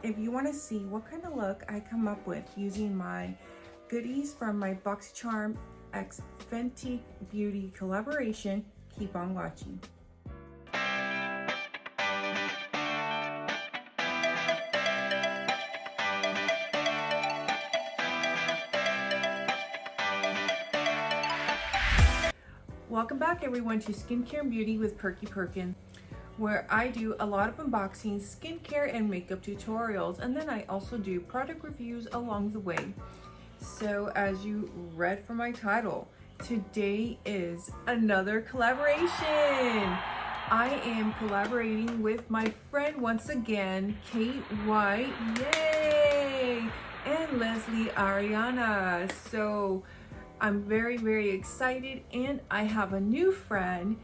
if you want to see what kind of look I come up with using my goodies from my BoxyCharm x Fenty Beauty collaboration, keep on watching. Welcome back everyone to Skincare and Beauty with PerkiPerkins, where I do a lot of unboxing, skincare, and makeup tutorials, and then I also do product reviews along the way. So as you read from my title, today is another collaboration. I am collaborating with my friend once again, Cait White, yay, and Leslie Ariana. So I'm very excited, and I have a new friend,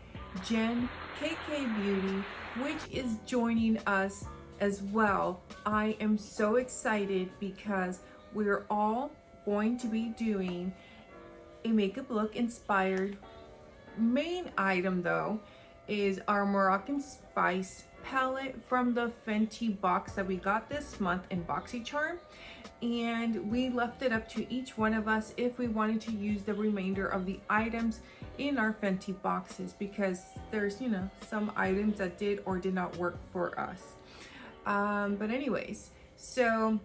Jen KKBeauty, which is joining us as well. I am so excited because we're all going to be doing a makeup look inspired. Main item though is our Moroccan Spice palette from the Fenty box that we got this month in BoxyCharm, and we left it up to each one of us if we wanted to use the remainder of the items in our Fenty boxes, because there's, you know, some items that did or did not work for us. But anyways, so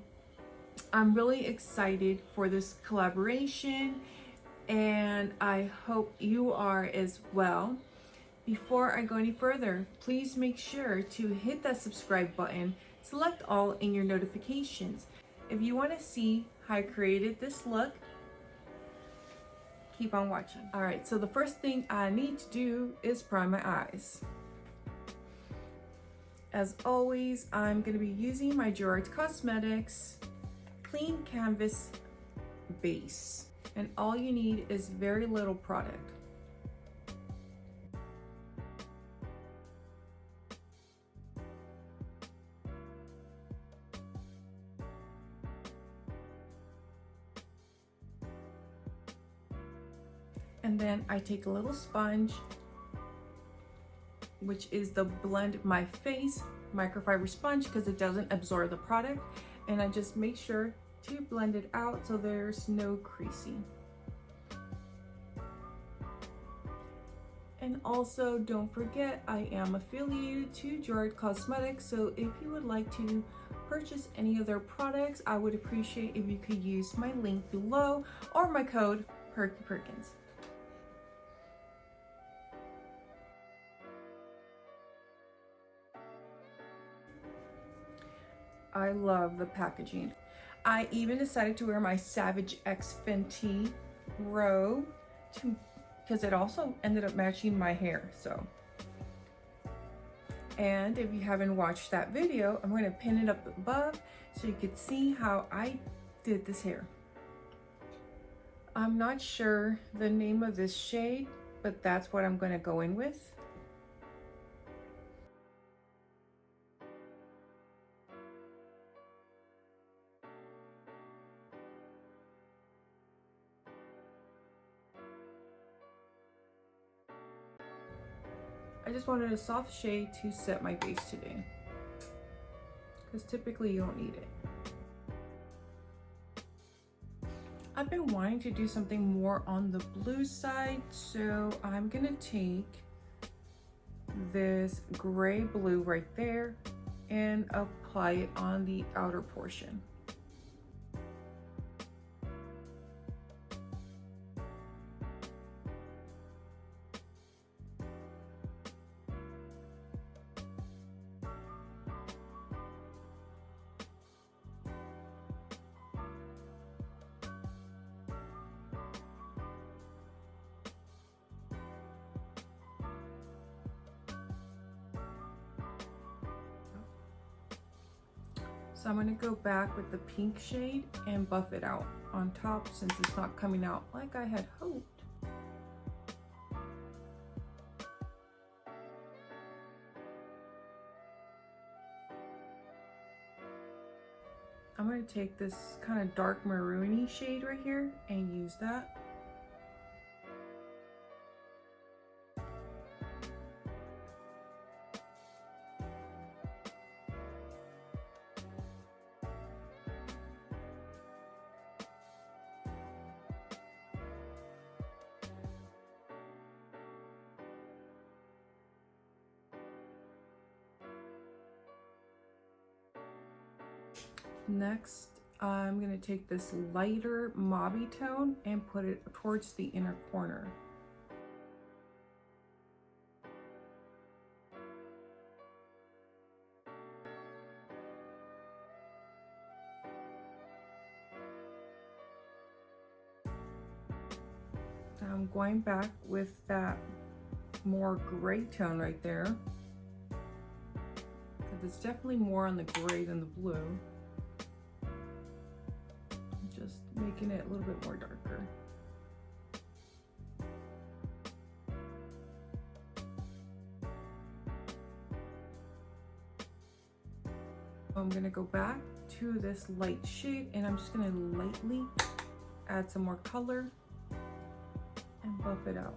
I'm really excited for this collaboration, and I hope you are as well. Before I go any further, please make sure to hit that subscribe button, select all in your notifications. If you want to see how I created this look, keep on watching. All right, so the first thing I need to do is prime my eyes. As always, I'm going to be using my Gerard Cosmetics Clean Canvas base, and all you need is very little product. And then I take a little sponge, which is the Blend My Face microfiber sponge, because it doesn't absorb the product, and I just make sure to blend it out so there's no creasing. And also don't forget, I am affiliated to Gerard Cosmetics, so if you would like to purchase any of their products, I would appreciate if you could use my link below or my code PerkiPerkins. I love the packaging. I even decided to wear my savagexfenty robe because it also ended up matching my hair. So, and if you haven't watched that video, I'm going to pin it up above so you could see how I did this hair. I'm not sure the name of this shade, but that's what I'm going to go in with. I just wanted a soft shade to set my base today, because typically you don't need it. I've been wanting to do something more on the blue side, so I'm gonna take this gray blue right there and apply it on the outer portion. So I'm going to go back with the pink shade and buff it out on top, since it's not coming out like I had hoped. I'm going to take this kind of dark maroony shade right here and use that. Next, I'm going to take this lighter mauve tone and put it towards the inner corner. I'm going back with that more gray tone right there, because it's definitely more on the gray than the blue. Just making it a little bit more darker. I'm gonna go back to this light shade and I'm just gonna lightly add some more color and buff it out.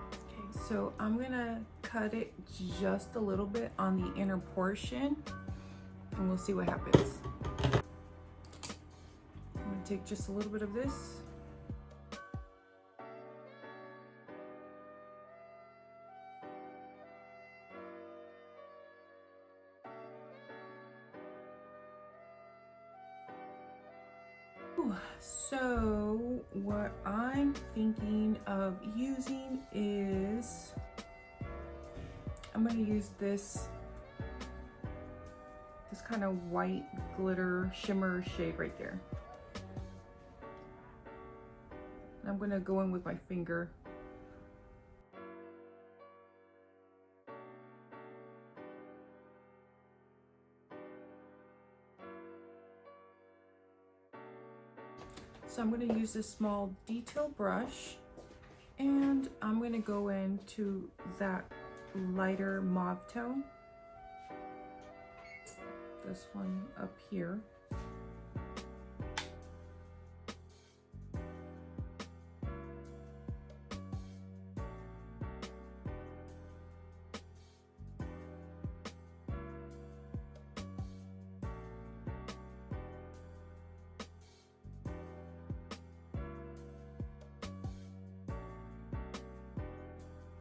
Okay, so I'm gonna cut it just a little bit on the inner portion and we'll see what happens. I'm gonna take just a little bit of this. So what I'm thinking of using is, I'm going to use this kind of white glitter shimmer shade right there. And I'm going to go in with my finger. So I'm going to use this small detail brush and I'm going to go into that lighter mauve tone, this one up here.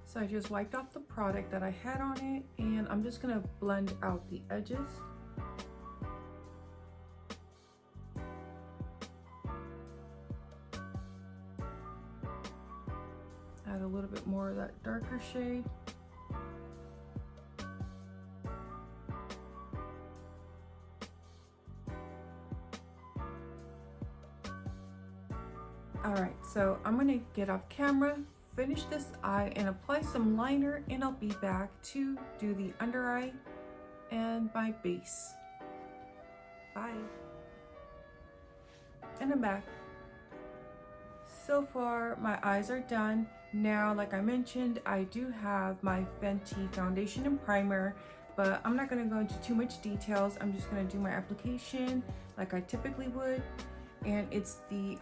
So I just wiped off the product that I had on it and I'm just gonna blend out the edges. Add a little bit more of that darker shade. All right, so I'm gonna get off camera, finish this eye and apply some liner, and I'll be back to do the under eye and my base. Bye. And I'm back. So far my eyes are done. Now, like I mentioned, I do have my Fenty foundation and primer, but I'm not going to go into too much details. I'm just going to do my application like I typically would, and it's the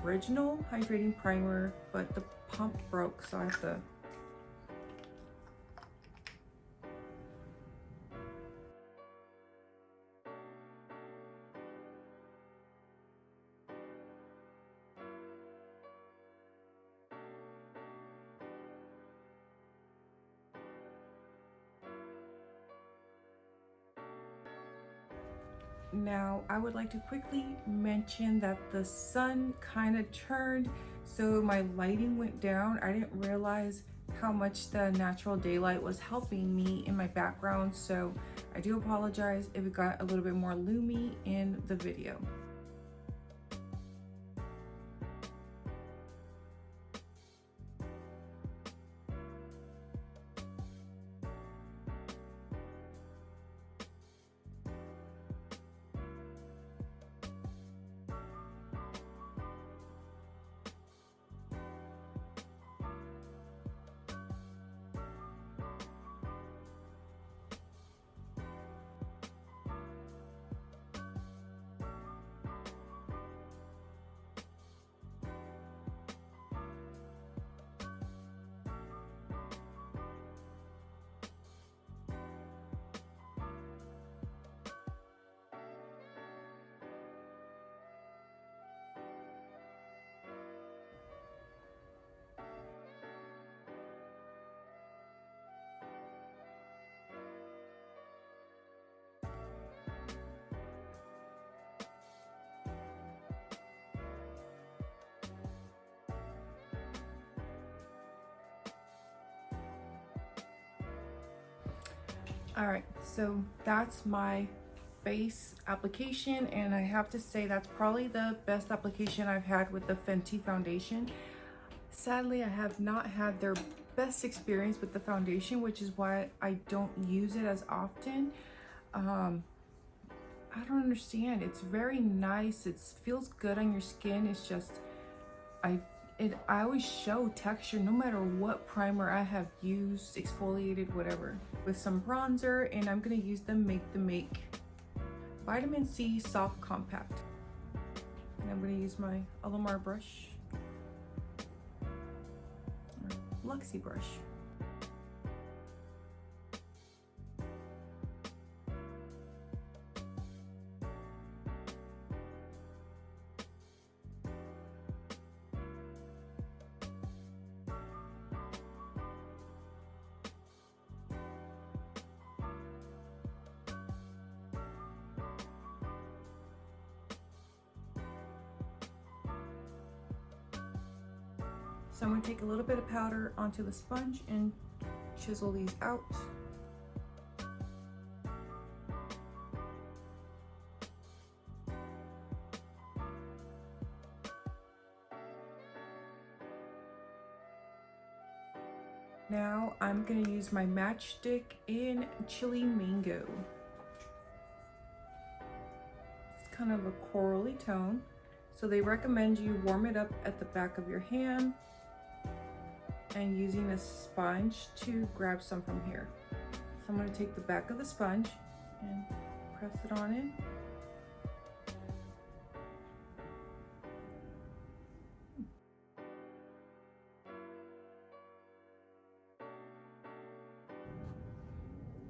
original hydrating primer, but the pump broke, so I have to Now, I would like to quickly mention that the sun kind of turned, so my lighting went down. I didn't realize how much the natural daylight was helping me in my background, so I do apologize if it got a little bit more loomy in the video. All right, so that's my face application, and I have to say that's probably the best application I've had with the Fenty foundation. Sadly, I have not had their best experience with the foundation, which is why I don't use it as often. I don't understand. It's very nice. It feels good on your skin. It's just, I always show texture no matter what primer I have used, exfoliated, whatever. With some bronzer, and I'm gonna use the Make Vitamin C Soft Compact. And I'm gonna use my Alamar brush, or Luxie brush. So I'm going to take a little bit of powder onto the sponge and chisel these out. Now I'm going to use my matchstick in Chili Mango. It's kind of a corally tone. So they recommend you warm it up at the back of your hand and using a sponge to grab some from here. So I'm going to take the back of the sponge and press it on in.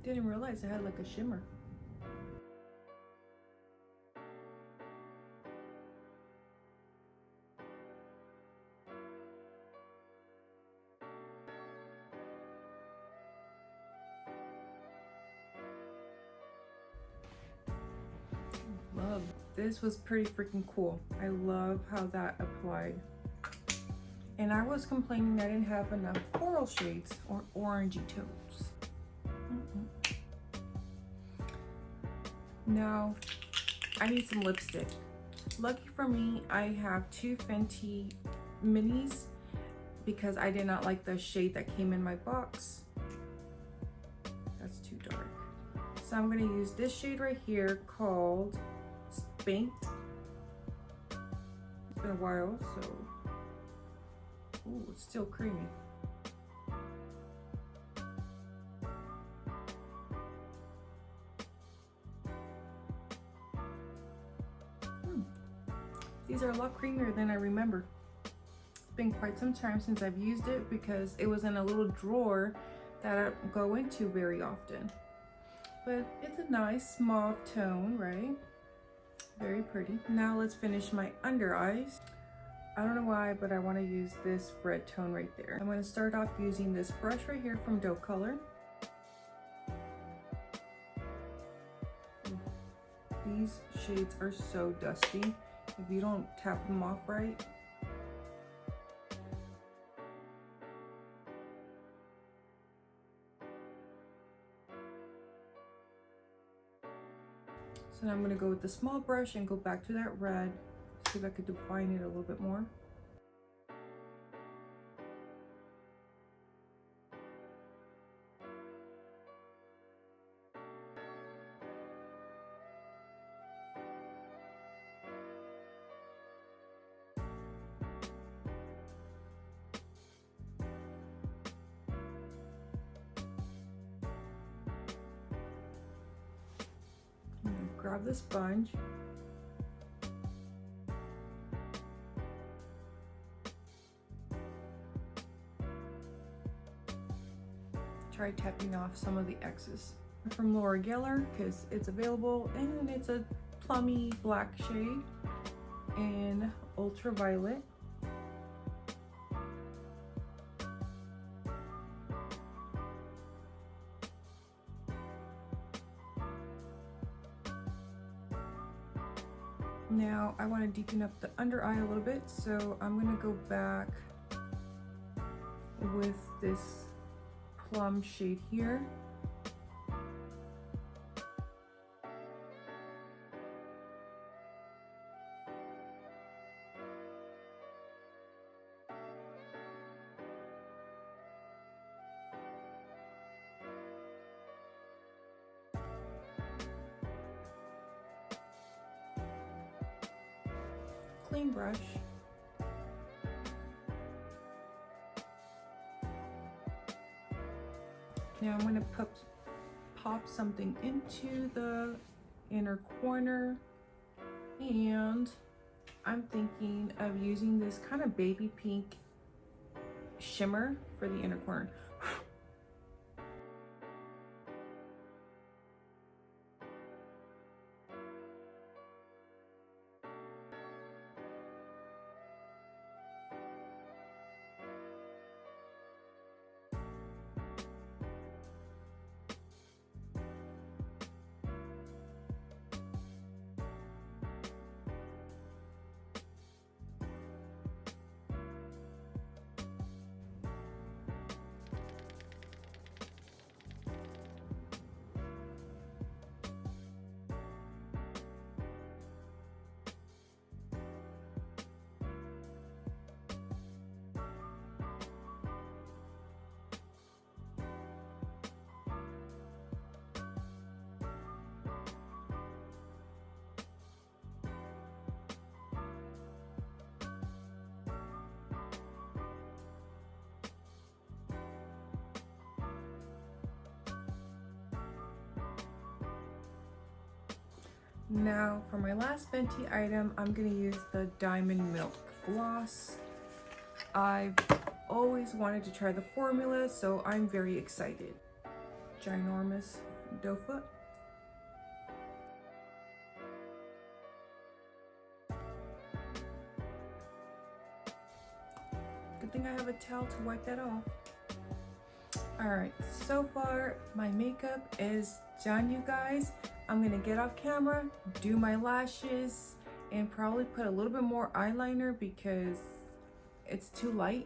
Didn't realize it had like a shimmer. Love. This was pretty freaking cool. I love how that applied. And I was complaining I didn't have enough coral shades or orangey tones. Now, I need some lipstick. Lucky for me, I have two Fenty minis because I did not like the shade that came in my box. That's too dark. So I'm gonna use this shade right here called Spanked. It's been a while, so, ooh, it's still creamy. These are a lot creamier than I remember. It's been quite some time since I've used it because it was in a little drawer that I don't go into very often. But it's a nice mauve tone, right? Very pretty. Now let's finish my under eyes. I don't know why, but I want to use this red tone right there. I'm going to start off using this brush right here from Doe Color. These shades are so dusty if you don't tap them off right. So now I'm going to go with the small brush and go back to that red, see if I could define it a little bit more. Grab the sponge. Try tapping off some of the excess. From Laura Geller, because it's available, and it's a plummy black shade in Ultraviolet. Now I want to deepen up the under eye a little bit, so I'm going to go back with this plum shade here. plain brush. Now I'm going to pop something into the inner corner, and I'm thinking of using this kind of baby pink shimmer for the inner corner. Now for my last Fenty item, I'm gonna use the Diamond Milk Gloss. I've always wanted to try the formula, so I'm very excited. Ginormous doe foot. Good thing I have a towel to wipe that off. Alright, so far my makeup is done, you guys. I'm gonna get off camera, do my lashes, and probably put a little bit more eyeliner because it's too light.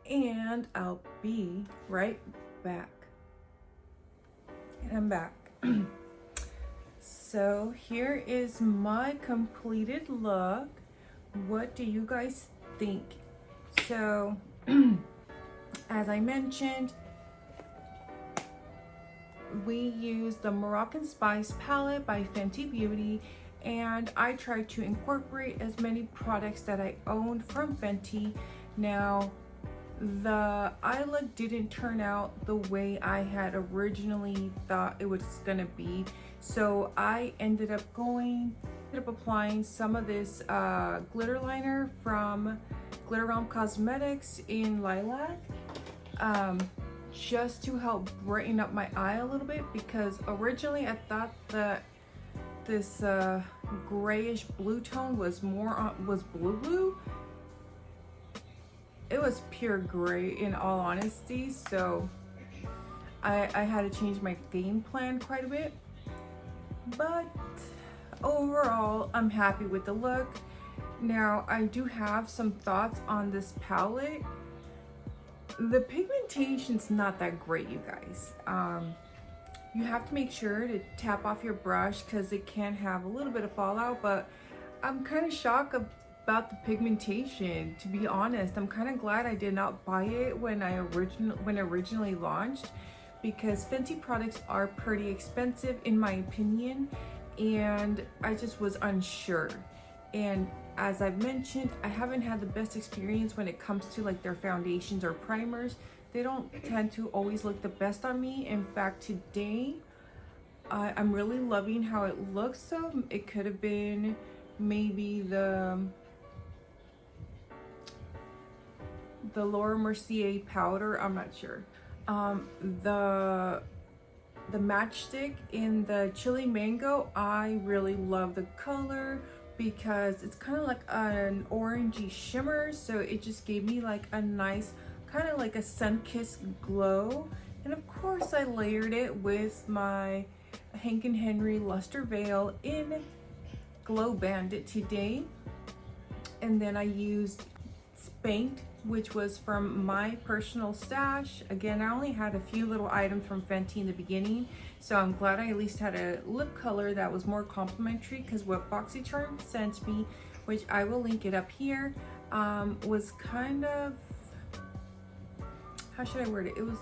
And I'll be right back. And I'm back. So here is my completed look. What do you guys think? So, as I mentioned, we used the Moroccan Spice palette by Fenty Beauty, and I tried to incorporate as many products that I owned from Fenty. Now, the eye look didn't turn out the way I had originally thought it was gonna be, so I ended up applying some of this glitter liner from Glitter Realm Cosmetics in Lilac, just to help brighten up my eye a little bit, because originally I thought that this grayish blue tone was blue. It was pure gray in all honesty, so I had to change my game plan quite a bit. But overall, I'm happy with the look. Now, I do have some thoughts on this palette. The pigmentation's not that great, you guys. You have to make sure to tap off your brush because it can have a little bit of fallout, but I'm kind of shocked about the pigmentation, to be honest. I'm kind of glad I did not buy it when it originally launched, because Fenty products are pretty expensive in my opinion, and I just was unsure. And as I've mentioned, I haven't had the best experience when it comes to like their foundations or primers. They don't tend to always look the best on me. In fact, today I'm really loving how it looks. So it could have been maybe the Laura Mercier powder, I'm not sure. The matchstick in the chili mango, I really love the color because it's kind of like an orangey shimmer, so it just gave me like a nice kind of like a sun-kissed glow. And of course I layered it with my Hank & Henry Luster Veil in Glow Bandit today. And then I used Spanked, which was from my personal stash. Again, I only had a few little items from Fenty in the beginning, so I'm glad I at least had a lip color that was more complimentary, because what BoxyCharm sent me, which I will link it up here, was kind of, how should I word it? It was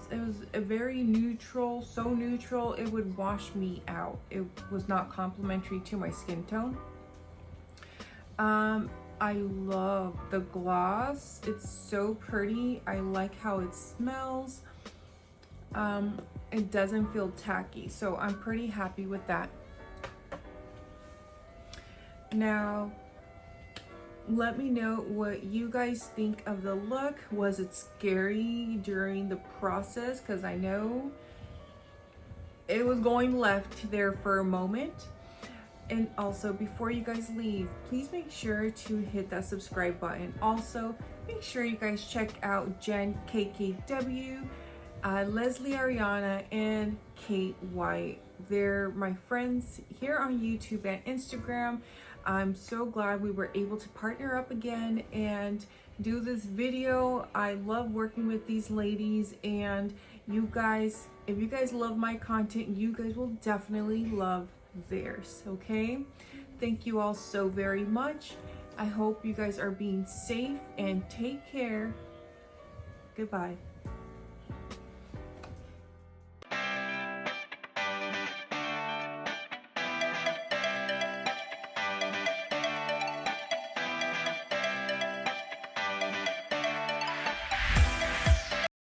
a very neutral, so neutral it would wash me out. It was not complimentary to my skin tone. I love the gloss. It's so pretty. I like how it smells. It doesn't feel tacky, so I'm pretty happy with that. Now, let me know what you guys think of the look. Was it scary during the process? Because I know it was going left there for a moment. And also, before you guys leave, please make sure to hit that subscribe button. Also, make sure you guys check out Jen KKBeauty, Leslie Ariana, and Cait White. They're my friends here on YouTube and Instagram. I'm so glad we were able to partner up again and do this video. I love working with these ladies, and you guys, if you guys love my content, you guys will definitely love theirs. Okay, thank you all so very much. I hope you guys are being safe and take care. Goodbye.